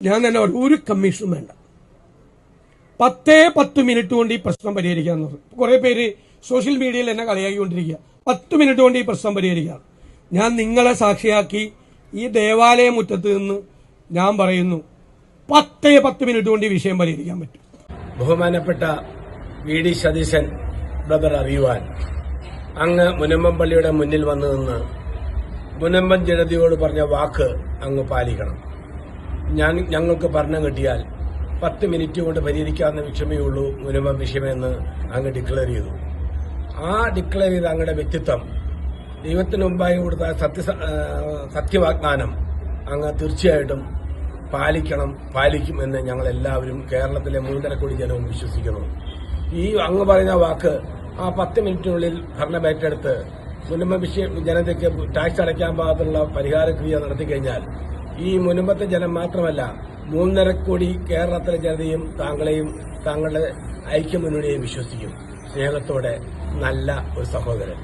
ഞാൻ തന്നെ ഒരു കമ്മീഷനും വേണ്ട. 10 മിനിറ്റ് കൊണ്ട് ഈ പ്രശ്നം പരിഹരിക്കാന്ന് പറഞ്ഞു. കുറെ പേര് സോഷ്യൽ മീഡിയയിൽ എന്നെ കളിയാക്കിക്കൊണ്ടിരിക്കുക. 10 മിനിറ്റ് കൊണ്ട് ഈ പ്രശ്നം പരിഹരിക്കാം. ഞാൻ നിങ്ങളെ സാക്ഷിയാക്കി ഈ ദേവാലയ മുറ്റത്ത് നിന്ന് ഞാൻ പറയുന്നു 10 മിനിറ്റ് കൊണ്ട് ഈ വിഷയം പരിഹരിക്കാൻ പറ്റും. ബഹുമാനപ്പെട്ട വി ഡി സതീശൻ ബ്രദർ അറിയുവാൻ അങ്ങ് മുനമ്പം പള്ളിയുടെ മുന്നിൽ വന്നു നിന്ന് മുനമ്പം ജനതയോട് പറഞ്ഞ വാക്ക് അങ്ങ് പാലിക്കണം. ഞങ്ങൾക്ക് ഭരണം കിട്ടിയാൽ 10 മിനിറ്റ് കൊണ്ട് പരിഹരിക്കാവുന്ന വിഷയമേ ഉള്ളൂ മുനമ്പം വിഷയമെന്ന് അങ്ങ് ഡിക്ലെയർ ചെയ്തു. ആ ഡിക്ലെയർ ചെയ്ത അങ്ങയുടെ വ്യക്തിത്വം, ദൈവത്തിന് മുമ്പായി കൊടുത്ത സത്യവാഗ്ദാനം അങ്ങ് തീർച്ചയായിട്ടും പാലിക്കും എന്ന് ഞങ്ങളെല്ലാവരും കേരളത്തിലെ 3.5 കോടി ജനവും വിശ്വസിക്കുന്നു. ഈ അങ്ങ് പറയുന്ന വാക്ക് ആ 10 മിനിറ്റിനുള്ളിൽ ഭരണമേറ്റെടുത്ത് മുനമ്പം ജനതയ്ക്ക് ടാക്സ് അടയ്ക്കാൻ പാകത്തുള്ള പരിഹാരക്രിയ നടത്തിക്കഴിഞ്ഞാൽ ഈ മുനമ്പത്തെ ജനം മാത്രമല്ല 3.5 കോടി കേരളത്തിലെ ജനതയും താങ്കളെയും താങ്കളുടെ ഐക്യമുന്നണിയെയും വിശ്വസിക്കും. സ്നേഹത്തോടെ, നല്ല ഒരു സഹോദരൻ.